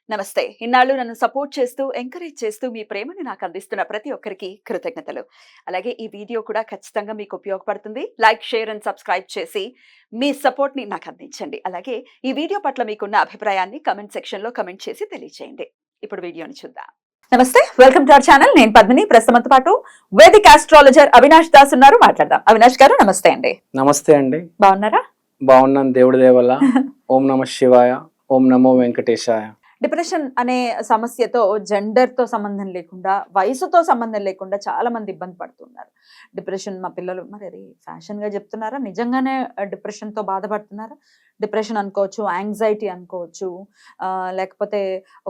నమస్తే. ఇన్నాళ్ళు నన్ను సపోర్ట్ చేస్తూ, ఎంకరేజ్ చేస్తూ మీ ప్రేమని నాకు అందిస్తున్న ప్రతి ఒక్కరికి కృతజ్ఞతలు. అలాగే ఈ వీడియో కూడా ఖచ్చితంగా మీకు ఉపయోగపడుతుంది. లైక్, షేర్ అండ్ సబ్స్క్రైబ్ చేసి మీ సపోర్ట్‌ని నాకు అందించండి. అలాగే ఈ వీడియో పట్ల మీకున్న అభిప్రాయాన్ని కామెంట్ సెక్షన్‌లో కామెంట్ చేసి తెలియజేయండి. ఇప్పుడు వీడియోని చూద్దాం. నమస్తే, వెల్కమ్ టు అవర్ ఛానల్. నేను పద్మిని. ప్రస్తుతంతో పాటు వేదిక్ ఆస్ట్రాలజర్ అవినాష్ దాస్ ఉన్నారు. మాట్లాడదాం. అవినాష్ గారు నమస్తే అండి. నమస్తే అండి. బాగున్నారా? బాగున్నాను, దేవుడి దయ వల్ల. ఓం నమ శివాయ, ఓం నమో వెంకటేశాయ. డిప్రెషన్ అనే సమస్యతో జెండర్‌తో సంబంధం లేకుండా, వయసుతో సంబంధం లేకుండా చాలా మంది ఇబ్బంది పడుతున్నారు. డిప్రెషన్ మా పిల్లలు మరి అది ఫ్యాషన్‌గా చెప్తున్నారా? నిజంగానే డిప్రెషన్‌తో బాధపడుతున్నారా? డిప్రెషన్ అనుకోవచ్చు, యాంగ్జైటీ అనుకోవచ్చు, లేకపోతే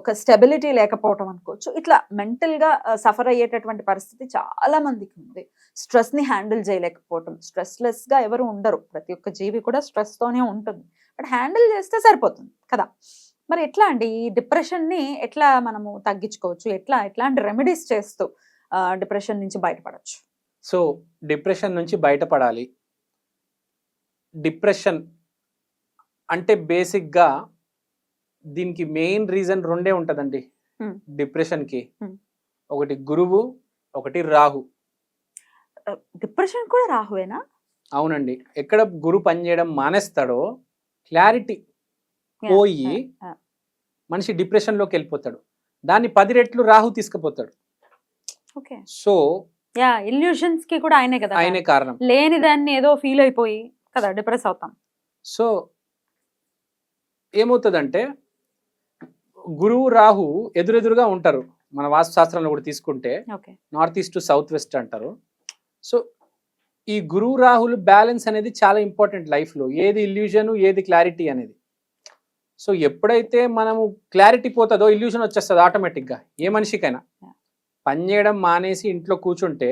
ఒక స్టెబిలిటీ లేకపోవటం అనుకోవచ్చు. ఇట్లా మెంటల్‌గా సఫర్ అయ్యేటటువంటి పరిస్థితి చాలా మందికి ఉంది. స్ట్రెస్‌ని హ్యాండిల్ చేయలేకపోవటం. స్ట్రెస్‌లెస్‌గా ఎవరు ఉండరు. ప్రతి ఒక్క జీవి కూడా స్ట్రెస్‌తోనే ఉంటుంది. బట్ హ్యాండిల్ చేస్తే సరిపోతుంది కదా! మరి ఎట్లా అండి ఈ డిప్రెషన్‌ని ఎట్లా మనము తగ్గించుకోవచ్చు? ఎట్లాంటి రెమెడీస్ చేస్తూ డిప్రెషన్ నుంచి బయటపడొచ్చు? సో డిప్రెషన్ నుంచి బయటపడాలి. డిప్రెషన్ అంటే బేసిక్‌గా దీనికి మెయిన్ రీజన్ రెండే ఉంటదండి డిప్రెషన్‌కి. ఒకటి గురువు, ఒకటి రాహు. డిప్రెషన్ కూడా రాహువేనా? అవునండి. ఎక్కడ గురు పనిచేయడం మానేస్తాడో క్లారిటీ పోయి మనిషి డిప్రెషన్లోకి వెళ్ళిపోతాడు. దాన్ని 10 రెట్లు రాహు తీసుకుపోతాడు. ఓకే. సో ఇల్యూషన్స్ కి కూడా ఆయనే కదా, ఆయనే కారణం. లేని దాన్ని ఏదో ఫీల్ అయిపోయి కదా డిప్రెస్ అవుతాం. సో ఏమవుతుందంటే గురువు రాహు ఎదురెదురుగా ఉంటారు. మన వాస్తు శాస్త్రంలో కూడా తీసుకుంటే నార్త్ ఈస్ట్ సౌత్ వెస్ట్ అంటారు. సో ఈ గురువు రాహులు బ్యాలెన్స్ అనేది చాలా ఇంపార్టెంట్ లైఫ్లో. ఏది ఇల్యూజన్, ఏది క్లారిటీ అనేది. సో ఎప్పుడైతే మనము క్లారిటీ పోతుందో ఇల్యూషన్ వచ్చేస్తుంది ఆటోమేటిక్గా. ఏ మనిషికైనా పని చేయడం మానేసి ఇంట్లో కూర్చుంటే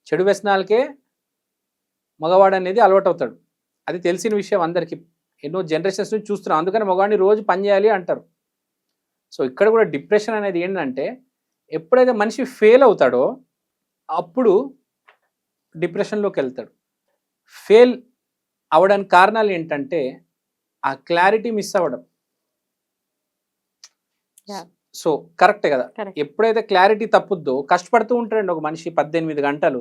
చెడు వ్యసనాలకే మగవాడు అనేది అలవాటు అవుతాడు. అది తెలిసిన విషయం అందరికీ. ఎన్నో జనరేషన్స్ నుంచి చూస్తున్నాం. అందుకని మగవాడిని రోజు పని చేయాలి అంటారు. సో ఇక్కడ కూడా డిప్రెషన్ అనేది ఏంటంటే ఎప్పుడైతే మనిషి ఫెయిల్ అవుతాడో అప్పుడు డిప్రెషన్లోకి వెళ్తాడు. ఫెయిల్ అవడానికి కారణాలు ఏంటంటే ఆ క్లారిటీ మిస్ అవ్వడం. సో కరెక్టే కదా. ఎప్పుడైతే క్లారిటీ తప్పుద్దో కష్టపడుతూ ఉంటాడండి ఒక మనిషి 18 గంటలు.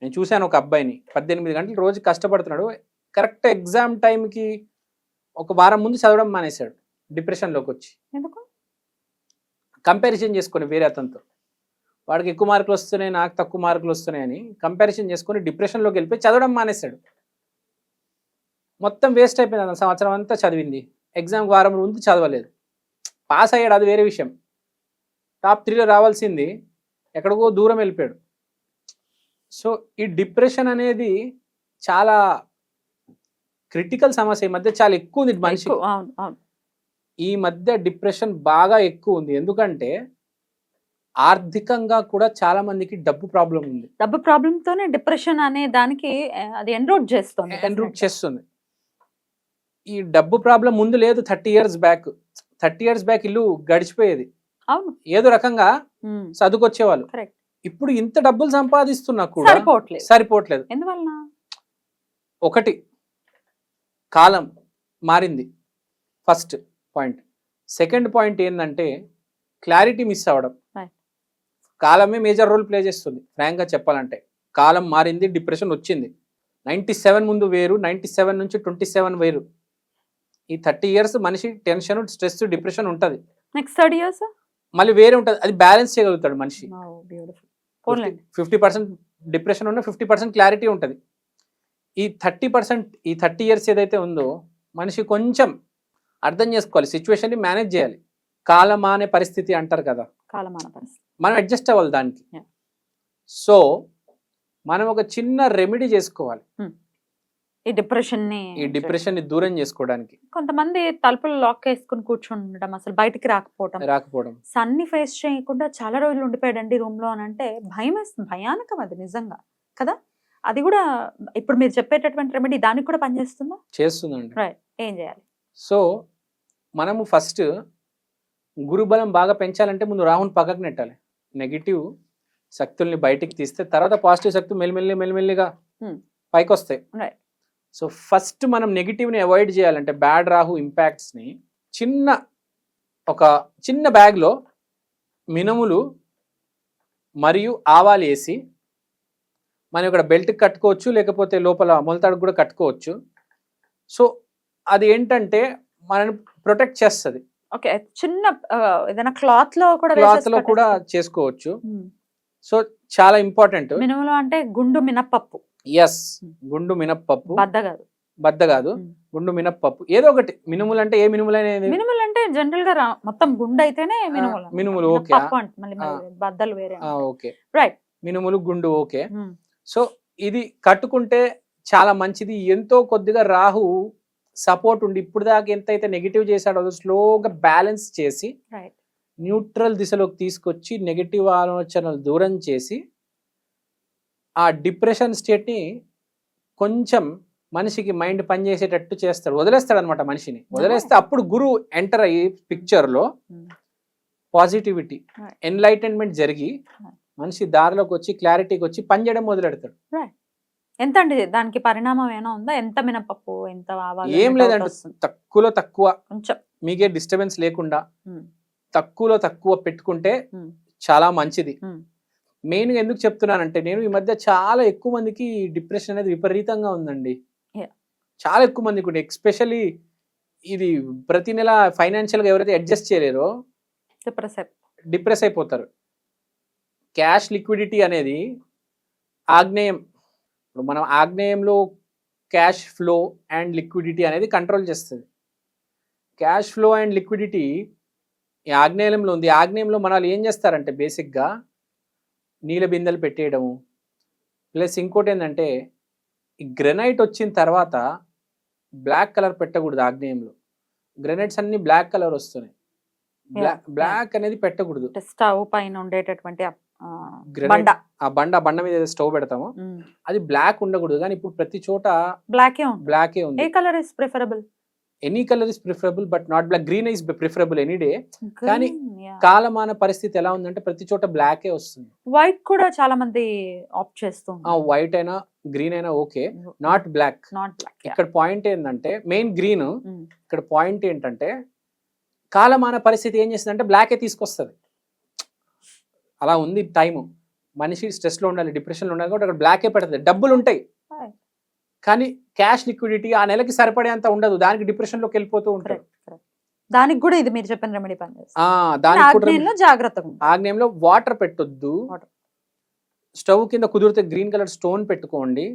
నేను చూశాను ఒక అబ్బాయిని 18 గంటలు రోజు కష్టపడుతున్నాడు. కరెక్ట్ ఎగ్జామ్ టైంకి ఒక వారం ముందు చదవడం మానేశాడు. డిప్రెషన్లోకి వచ్చి కంపారిజన్ చేసుకొని వేరే అతనితో, వాడికి ఎక్కువ మార్కులు వస్తున్నాయి, నాకు తక్కువ మార్కులు వస్తున్నాయని కంపారిజన్ చేసుకొని డిప్రెషన్లోకి వెళ్ళిపోయి చదవడం మానేశాడు. మొత్తం వేస్ట్ అయిపోయింది. సంవత్సరం అంతా చదివింది, ఎగ్జామ్కి వారం ముందు చదవలేదు. పాస్ అయ్యాడు, అది వేరే విషయం. టాప్ 3లో రావాల్సింది ఎక్కడికో దూరం వెళ్ళిపోయాడు. సో ఈ డిప్రెషన్ అనేది చాలా క్రిటికల్ సమస్య. ఈ మధ్య చాలా ఎక్కువ ఉంది మనిషికి. ఈ మధ్య డిప్రెషన్ బాగా ఎక్కువ ఉంది. ఎందుకంటే ఆర్థికంగా కూడా చాలా మందికి డబ్బు ప్రాబ్లం ఉంది. డబ్బు ప్రాబ్లంతోనే డిప్రెషన్ అనే దానికి అది ఎన్రూట్ చేస్తుంది. ఈ డబ్బు ప్రాబ్లం ముందు లేదు. 30 ఇయర్స్ బ్యాక్ ఇల్లు గడిచిపోయేది. అవును, ఏదో రకంగా చదువుకొచ్చేవాళ్ళు. ఇప్పుడు ఇంత డబ్బులు సంపాదిస్తున్నా కూడా సరిపోవట్లేదు. ఎందువల్ల? ఒకటి, కాలం మారింది, ఫస్ట్ పాయింట్. సెకండ్ పాయింట్ ఏంటంటే క్లారిటీ మిస్ అవ్వడం. కాలమే మేజర్ రోల్ ప్లే చేస్తుంది. ఫ్రాంక్గా చెప్పాలంటే కాలం మారింది, డిప్రెషన్ వచ్చింది. 97 ముందు వేరు, 97 నుంచి 27 వేరు. ఈ 30 ఇయర్స్ మనిషి టెన్షన్, స్ట్రెస్, డిప్రెషన్ ఉంటుంది. నెక్స్ట్ 30 ఇయర్స్ మళ్ళీ వేరే ఉంటుంది. అది బ్యాలెన్స్ చేయగలుగుతాడు మనిషి. 50% డిప్రెషన్ ఉన్న 50% క్లారిటీ ఉంటుంది. ఈ 30 ఇయర్స్ ఏదైతే ఉందో మనిషి కొంచెం అర్థం చేసుకోవాలి, సిచ్యువేషన్ని మేనేజ్ చేయాలి. కాలమానే పరిస్థితి అంటారు కదా, మనం అడ్జస్ట్ అవ్వాలి దానికి. సో మనం ఒక చిన్న రెమెడీ చేసుకోవాలి ఈ డిప్రెషన్ ని దూరం చేసుకోవడానికి. కొంతమంది తలుపులు లాక్ వేసుకుని కూర్చొని ఉండడం, అసలు బయటికి రాకపోవడం, సన్ని ఫేస్ చేయకుండా చాలా రోజులు ఉండిపోయాడండి రూమ్ లో అని అంటే భయం వేస్తుంది. భయానకం అది నిజంగా కదా. అది కూడా ఇప్పుడు మీరు చెప్పేటటువంటి రెమెడీ దానికి కూడా పనిచేస్తుందా? చేస్తుందండి. ఏం చేయాలి? సో మనము ఫస్ట్ గురుబలం బాగా పెంచాలంటే ముందు రాహుని పక్కకు నెట్టాలి. నెగిటివ్ శక్తుల్ని బయటికి తీస్తే తర్వాత పాజిటివ్ శక్తులు మెల్లిమెల్లిగా పైకి వస్తాయి. సో ఫస్ట్ మనం నెగిటివ్ని అవాయిడ్ చేయాలంటే బ్యాడ్ రాహు ఇంపాక్ట్స్ని చిన్న ఒక చిన్న బ్యాగ్లో మినుములు మరియు ఆవాలు వేసి మనం ఇక్కడ బెల్ట్ కట్టుకోవచ్చు, లేకపోతే లోపల మొలతాడు కూడా కట్టుకోవచ్చు. సో అది ఏంటంటే మనని ప్రొటెక్ట్ చేస్తుంది. ఓకే, చిన్న ఏదైనా క్లాత్ లో కూడా చేసుకోవచ్చు. సో చాలా ఇంపార్టెంట్. మినుములు అంటే గుండు మినప్పప్పు. ఎస్, గుండు మినప్పప్పు, బద్ద కాదు, మ్మ్. గుండు మినప్పప్పు ఏదో ఒకటి. మినుములు అంటే ఏ మినుములు అనేది? మినుములు అంటే జనరల్ గా మొత్తం గుండు అయితేనే మినుములు. మినుములు ఓకే, బద్దలు వేరే. ఓకే రైట్, మినుములు గుండు ఓకే. సో ఇది కట్టుకుంటే చాలా మంచిది. ఎంతో కొద్దిగా రాహు సపోర్ట్ ఉండి ఇప్పుడు దాకా ఎంతైతే నెగిటివ్ చేశాడో స్లోగా బ్యాలెన్స్ చేసి న్యూట్రల్ దిశలోకి తీసుకొచ్చి నెగిటివ్ ఆలోచనలు దూరం చేసి ఆ డిప్రెషన్ స్టేట్ని కొంచెం మనిషికి మైండ్ పనిచేసేటట్టు చేస్తాడు, వదిలేస్తాడు అనమాట మనిషిని. వదిలేస్తే అప్పుడు గురువు ఎంటర్ అయ్యి పిక్చర్లో పాజిటివిటీ, ఎన్లైటన్మెంట్ జరిగి మనిషి దారిలోకి వచ్చి క్లారిటీకి వచ్చి పనిచేయడం మొదలెడతాడు. ఎంత అండి దానికి పరిణామం ఏమైనా ఉందా? ఎంత మినపప్పు, ఎంత ఆవాలు? ఏం లేదండి, తక్కువలో తక్కువ, కొంచెం మీకే డిస్టర్బెన్స్ లేకుండా తక్కువలో తక్కువ పెట్టుకుంటే చాలా మంచిది. మెయిన్ గా ఎందుకు చెప్తున్నానంటే నేను ఈ మధ్య చాలా ఎక్కువ మందికి డిప్రెషన్ అనేది విపరీతంగా ఉందండి. చాలా ఎక్కువ మందికి ఉంది. ఎస్పెషల్లీ ఇది ప్రతి నెల ఫైనాన్షియల్ గా ఎవరైతే అడ్జస్ట్ చేయలేరో డిప్రెస్ అయిపోతారు. క్యాష్ లిక్విడిటీ అనేది ఆగ్నేయం. ఇప్పుడు మనం ఆగ్నేయంలో క్యాష్ ఫ్లో అండ్ లిక్విడిటీ అనేది కంట్రోల్ చేస్తుంది. క్యాష్ ఫ్లో అండ్ లిక్విడిటీ ఈ ఆగ్నేయంలో ఉంది. ఆగ్నేయంలో మన వాళ్ళు ఏం చేస్తారంటే బేసిక్గా నీళ్ళ బిందెలు పెట్టేయడము, ప్లస్ ఇంకోటి ఏంటంటే ఈ గ్రెనైట్ వచ్చిన తర్వాత బ్లాక్ కలర్ పెట్టకూడదు. ఆగ్నేయంలో గ్రెనైట్స్ అన్ని బ్లాక్ కలర్ వస్తున్నాయి. బ్లాక్ అనేది పెట్టకూడదు. స్టవ్ పైన ఉండేటటువంటి ఆ బండ మీద స్టవ్ పెడతాము, అది బ్లాక్ ఉండకూడదు. కానీ ఇప్పుడు ప్రతి చోట బ్లాకే ఉంది. ఏ colour is preferable? Any colour is preferable but not black. Green is preferable any day. కానీ కాలమాన పరిస్థితి ఎలా ఉందంటే ప్రతి చోట బ్లాకే వస్తుంది. వైట్ కూడా చాలా మంది ఆప్ట్ చేస్తారు. వైట్ అయినా గ్రీన్ అయినా ఓకే, నాట్ బ్లాక్. ఇక్కడ పాయింట్ ఏంటంటే మెయిన్ గ్రీన్. ఇక్కడ పాయింట్ ఏంటంటే కాలమాన పరిస్థితి ఏం చేస్తుంది అంటే బ్లాకే తీసుకొస్తుంది. అలా ఉంది టైము. మనిషి స్ట్రెస్ లో ఉండాలి, డిప్రెషన్ లో ఉండాలి కాబట్టి అక్కడ బ్లాకే పెడుతుంది. డబ్బులు ఉంటాయి కానీ క్యాష్ లిక్విడిటీ ఆ నెలకి సరిపడేంత ఉండదు. దానికి డిప్రెషన్ లోకి వెళ్ళిపోతూ ఉంటారు. దానికి కూడా ఇది మీరు చెప్పిన రెమెడీ ఆగ్నేయంలో వాటర్ పెట్టొద్దు. స్టవ్ కింద కుదిరితే గ్రీన్ కలర్ స్టోన్ పెట్టుకోండి,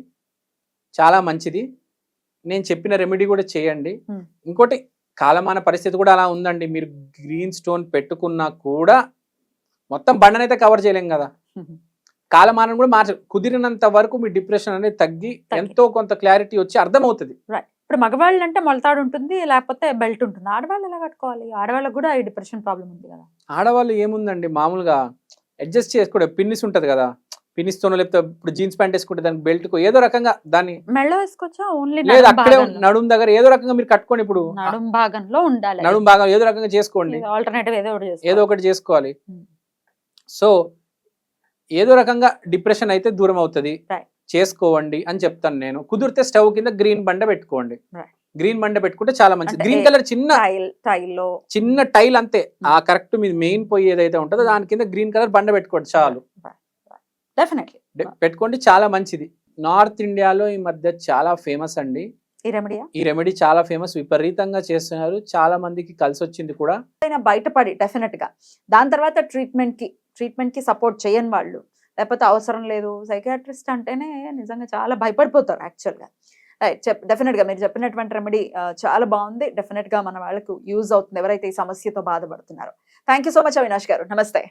చాలా మంచిది. నేను చెప్పిన రెమెడీ కూడా చేయండి. ఇంకోటి కాలమాన పరిస్థితి కూడా అలా ఉందండి. మీరు గ్రీన్ స్టోన్ పెట్టుకున్నా కూడా మొత్తం బండనైతే కవర్ చేయలేం కదా. కాలమానం కూడా కుదిరినంత వరకు మీ డిప్రెషన్ అనేది తగ్గి ఎంతో కొంత క్లారిటీ వచ్చి అర్థమవుతుంది. ఇప్పుడు మగవాళ్ళు అంటే మొలతాడు ఉంటుంది, లేకపోతే బెల్ట్ ఉంటుంది. ఆడవాళ్ళు ఎలా కట్టుకోవాలి? ఆడవాళ్ళకి కూడా ఈ డిప్రెషన్ ప్రాబ్లం ఉంది కదా. ఆడవాళ్ళు ఏముందండి, మామూలుగా అడ్జస్ట్ చేసుకోవడం. పిన్నిస్ ఉంటది కదా, పిన్నిస్తోనో లేకపోతే ఇప్పుడు జీన్స్ ప్యాంట్ వేసుకుంటే దానికి బెల్ట్ ఏదో రకంగా దాన్ని మెళ్ళ వేసుకోవచ్చా? ఓన్లీ లేదు, అక్కడే నడుము దగ్గర ఏదో రకంగా మీరు కట్టుకోండి. ఇప్పుడు నడుము భాగంలో ఉండాలి, నడుము భాగం ఏదో రకంగా చేసుకోండి. ఆల్టర్నేటివ్ ఏదో ఒకటి చేసుకోవాలి. సో ఏదో రకంగా డిప్రెషన్ అయితే దూరం అవుతుంది, చేసుకోవండి అని చెప్తాను నేను. కుదిరితే స్టవ్ కింద గ్రీన్ బండ పెట్టుకోండి. గ్రీన్ బండ పెట్టుకుంటే చాలా మంచిది. గ్రీన్ కలర్ చిన్న టైల్ అంతే. ఆ కరెక్ట్ మీ మెయిన్ పొయ్యి ఏదైతే ఉంటుందో దాని కింద గ్రీన్ కలర్ బండ పెట్టుకోండి చాలు. పెట్టుకోండి, చాలా మంచిది. నార్త్ ఇండియాలో ఈ మధ్య చాలా ఫేమస్ అండి ఈ రెమెడీ. చాలా ఫేమస్, విపరీతంగా చేస్తున్నారు. చాలా మందికి కలిసి వచ్చింది కూడా. బయటపడి డెఫినెట్ గా దాని తర్వాత ట్రీట్మెంట్ కి సపోర్ట్ చేయని వాళ్ళు, లేకపోతే అవసరం లేదు సైకియాట్రిస్ట్ అంటేనే నిజంగా చాలా భయపడిపోతారు యాక్చువల్గా. డెఫినెట్ గా మీరు చెప్పినటువంటి రెమెడీ చాలా బాగుంది. డెఫినెట్ గా మన వాళ్ళకు యూజ్ అవుతుంది ఎవరైతే ఈ సమస్యతో బాధపడుతున్నారో. Thank you so much Avinash గారు. నమస్తే.